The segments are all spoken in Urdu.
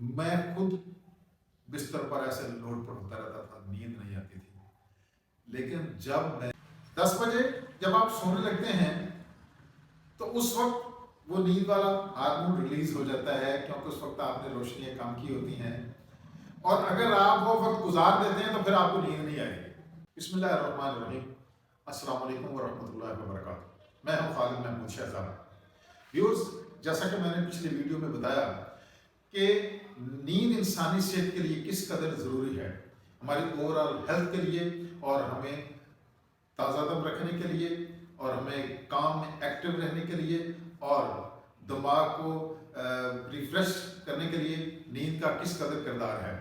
میں خود بستر پر ایسے لوٹ پٹ ہوتا رہتا تھا، نیند نہیں آتی تھی. لیکن جب میں 10 بجے جب آپ سونے لگتے ہیں تو اس وقت وہ نیند والا ہارمون ریلیز ہو جاتا ہے، کیونکہ اس وقت آپ نے روشنیاں کم کی ہوتی ہیں، اور اگر آپ وہ وقت گزار دیتے ہیں تو پھر آپ کو نیند نہیں آئے گی. بسم اللہ الرحمن الرحیم. السلام علیکم ورحمۃ اللہ وبرکاتہ. میں ہوں خالد محمود شہزاد. ویورز، جیسا کہ میں نے پچھلی ویڈیو میں بتایا کہ نیند انسانی صحت کے لیے کس قدر ضروری ہے، ہماری اوور آل ہیلتھ کے لیے، اور ہمیں تازہ دم رکھنے کے لیے، اور ہمیں کام میں ایکٹیو رہنے کے لیے، اور دماغ کو ریفریش کرنے کے لیے نیند کا کس قدر کردار ہے.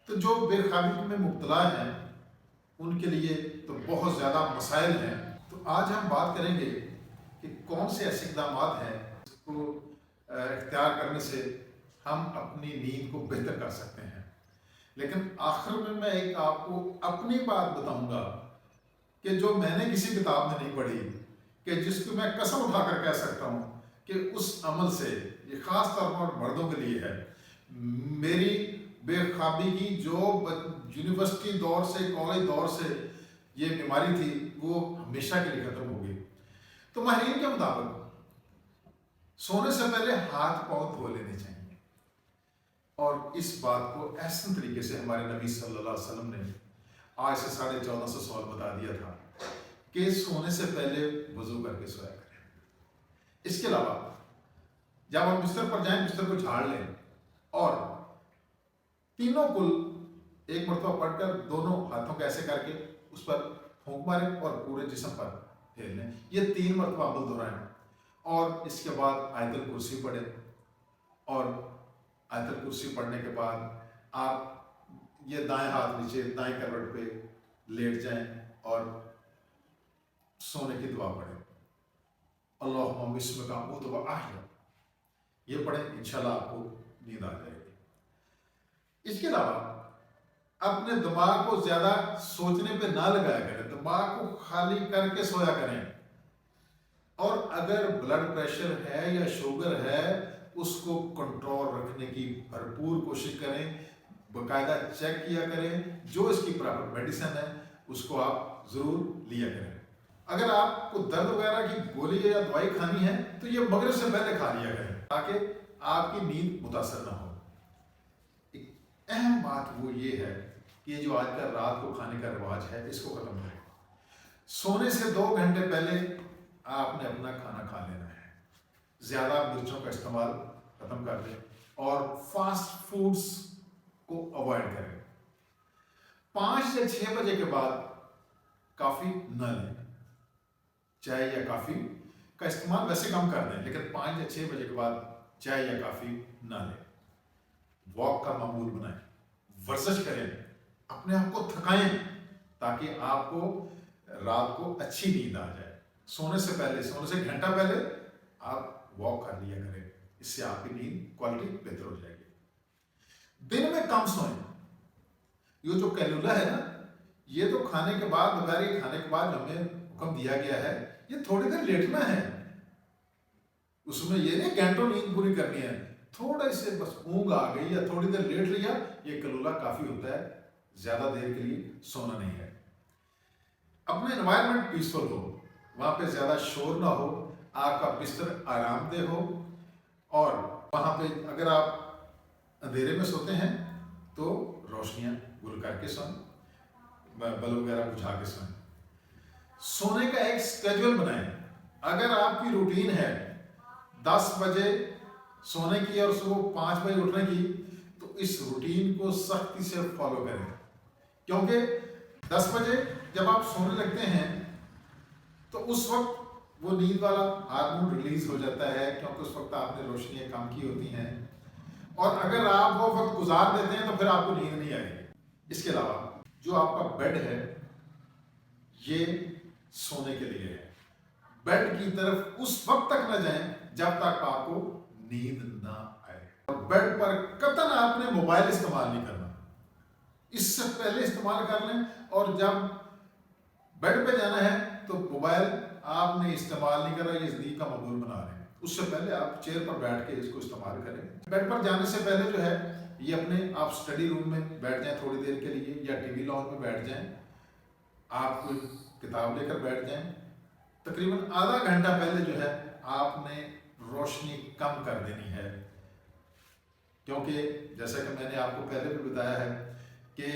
تو جو بے خوابی میں مبتلا ہیں ان کے لیے تو بہت زیادہ مسائل ہیں. تو آج ہم بات کریں گے کہ کون سے ایسے اقدامات ہیں جس کو اختیار کرنے سے ہم اپنی نیند کو بہتر کر سکتے ہیں. لیکن آخر میں ایک آپ کو اپنی بات بتاؤں گا کہ جو میں نے کسی کتاب میں نہیں پڑھی، کہ جس کو میں قسم اٹھا کر کہہ سکتا ہوں کہ اس عمل سے، یہ خاص طور پر مردوں کے لیے ہے، میری بے خوابی کی جو یونیورسٹی دور سے، کالج دور سے یہ بیماری تھی، وہ ہمیشہ کے لیے ختم ہو گئی. تو ماہرین کے مطابق سونے سے پہلے ہاتھ پاؤں دھو لینے چاہیے، اور اس بات کو احسن طریقے سے ہمارے نبی صلی اللہ علیہ وسلم نے آج سے 1450 سال بتا دیا تھا کہ سونے سے پہلے وضو کر کے سویا کریں. اس کے علاوہ جب آپ بستر پر جائیں، بستر کو جھاڑ لیں اور تینوں کل ایک مرتبہ پڑھ کر دونوں ہاتھوں کو ایسے کر کے اس پر پھونک ماریں اور پورے جسم پر پھیر لیں. یہ 3 مرتبہ عمل دہرائیں، اور اس کے بعد آیت الکرسی پڑھیں، اور آیت الکرسی پڑھنے کے بعد آپ یہ دائیں ہاتھ نیچے دائیں کروٹ پہ لیٹ جائیں اور سونے کی دعا پڑھیں. اللہم بسمک اموت و احیا، یہ پڑھیں، انشاءاللہ آپ کو نیند آ جائے گی. اس کے علاوہ اپنے دماغ کو زیادہ سوچنے پہ نہ لگایا کریں، دماغ کو خالی کر کے سویا کریں. اور اگر بلڈ پریشر ہے یا شوگر ہے، اس کو کنٹرول رکھنے کی بھرپور کوشش کریں، باقاعدہ چیک کیا کریں. جو اس کی پراپر میڈیسن ہے اس کو آپ ضرور لیا کریں. اگر آپ کو درد وغیرہ کی گولی یا دوائی کھانی ہے تو یہ مغرب سے پہلے کھا لیا کریں تاکہ آپ کی نیند متاثر نہ ہو. ایک اہم بات وہ یہ ہے کہ یہ جو آج کل رات کو کھانے کا رواج ہے، اس کو ختم کریں. سونے سے 2 گھنٹے پہلے آپ نے اپنا کھانا کھا لینا ہے. زیادہ مرچوں کا استعمال ختم کر دیں اور فاسٹ فوڈز کو اوائڈ کریں. 5 یا 6 بجے کے بعد کافی نہ لیں. چائے یا کافی کا استعمال ویسے کم کر دیں، لیکن 5 یا 6 بجے کے بعد چائے یا کافی نہ لیں. واک کا معمول بنائیں، ورزش کریں، اپنے آپ کو تھکائیں تاکہ آپ کو رات کو اچھی نیند آ جائے. سونے سے پہلے، سونے سے گھنٹہ پہلے آپ واک کر لیا کریں، اس سے آپ کی نیند کوالٹی بہتر ہو جائے گی. دن میں کم سوئیں. یہ جو کیلولا ہے نا، یہ تو کھانے کے بعد، دوپہر کے کھانے کے بعد ہمیں حکم دیا گیا ہے، یہ تھوڑی دیر لیٹنا ہے. اس میں یہ نہیں گھنٹوں نیند پوری کرنی ہے، تھوڑا سے بس اونگ آ گئی یا تھوڑی دیر لیٹ لیا، یہ کیلولا کافی ہوتا ہے. زیادہ دیر کے لیے سونا نہیں ہے. اپنے انوائرمنٹ پیسفل ہو، وہاں پہ زیادہ شور نہ ہو، آپ کا بستر آرام دہ ہو، اور وہاں پہ اگر آپ اندھیرے میں سوتے ہیں تو روشنیاں گل کر کے سوئیں، بلب وغیرہ بجھا کے سوئیں. سونے کا ایک سکیجول بنائیں. اگر آپ کی روٹین ہے 10 بجے سونے کی اور صبح 5 بجے اٹھنے کی، تو اس روٹین کو سختی سے فالو کریں. کیونکہ 10 بجے جب آپ سونے لگتے ہیں تو اس وقت وہ نیند والا ہارمون ریلیز ہو جاتا ہے، کیونکہ اس وقت آپ نے روشنیاں کم کی ہوتی ہیں، اور اگر آپ وہ وقت گزار دیتے ہیں تو پھر آپ کو نیند نہیں آئے گی. اس کے علاوہ جو آپ کا بیڈ ہے یہ سونے کے لیے ہے. بیڈ کی طرف اس وقت تک نہ جائیں جب تک آپ کو نیند نہ آئے. اور بیڈ پر قطعاً آپ نے موبائل استعمال نہیں کرنا. اس سے پہلے استعمال کر لیں، اور جب بیڈ پہ جانا ہے تو موبائل آپ نے استعمال نہیں کرنا. یہ زندگی کا معمول بنا رہے ہیں. اس سے پہلے آپ چیئر پر بیٹھ کے اس کو استعمال کریں. بیڈ پر جانے سے پہلے جو ہے یہ اپنے آپ اسٹڈی روم میں بیٹھ جائیں تھوڑی دیر کے لیے، یا ٹی وی لاؤنج میں بیٹھ جائیں، آپ کوئی کتاب لے کر بیٹھ جائیں. تقریباً آدھا گھنٹہ پہلے جو ہے آپ نے روشنی کم کر دینی ہے، کیونکہ جیسا کہ میں نے آپ کو پہلے بھی بتایا ہے کہ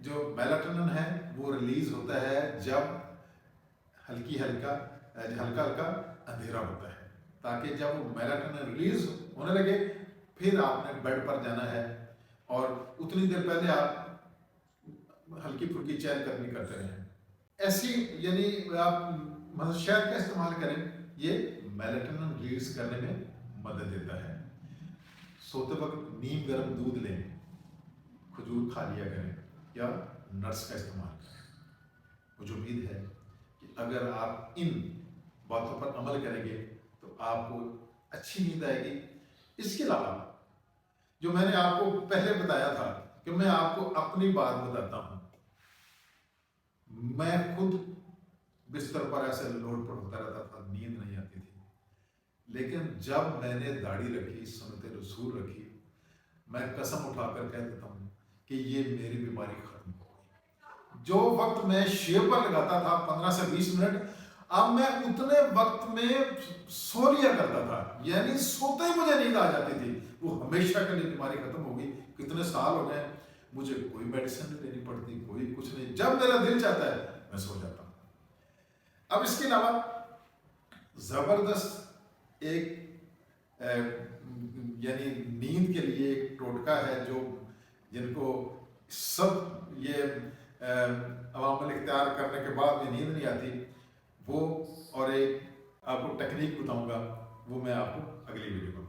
جو میلاٹونن ہے وہ ریلیز ہوتا ہے جب ہلکا ہلکا اندھیرا ہوتا ہے، تاکہ جب وہ میلاٹونن ریلیز ہونے لگے پھر آپ نے بیڈ پر جانا ہے، اور اتنی دیر پہلے آپ ہلکی پھلکی چہل قدمی کرتے رہیں. ایسی یعنی آپ شہد کا استعمال کریں، یہ میلاٹونن ریلیز کرنے میں مدد دیتا ہے. سوتے وقت نیم گرم دودھ لیں، کھجور کھا لیا کریں، یا نٹس کا استعمال کریں. مجھے امید ہے کہ اگر آپ ان باتوں پر عمل کریں گے تو آپ کو اچھی نیند آئے گی. اس کے علاوہ جو میں نے آپ کو پہلے بتایا تھا کہ میں آپ کو اپنی بات بتاتا ہوں، میں خود بستر پر ایسے لوٹ پڑ ہوتا رہتا تھا، نیند نہیں آتی تھی. لیکن جب میں نے داڑھی رکھی، سنت رسول رکھی، میں قسم اٹھا کر کہہ دیتا ہوں کہ یہ میری بیماری ختم ہو گئی. جو وقت میں شیو پر لگاتا تھا 15 سے 20 منٹ، اب میں اتنے وقت میں سو لیا کرتا تھا، یعنی سوتے ہی مجھے نیند آ جاتی تھی. وہ ہمیشہ کے لیے بیماری ختم ہو گئی. کتنے سال ہو گئے، مجھے کوئی میڈیسن نہیں لینی پڑتی، کوئی کچھ نہیں. جب میرا دل چاہتا ہے میں سو جاتا ہوں. اب اس کے علاوہ زبردست ایک یعنی نیند کے لیے ایک ٹوٹکا ہے جو جن کو سب یہ عوامل اختیار کرنے کے بعد بھی نیند نہیں آتی، وہ اور ایک آپ کو ٹیکنیک بتاؤں گا، وہ میں آپ کو اگلی ویڈیو میں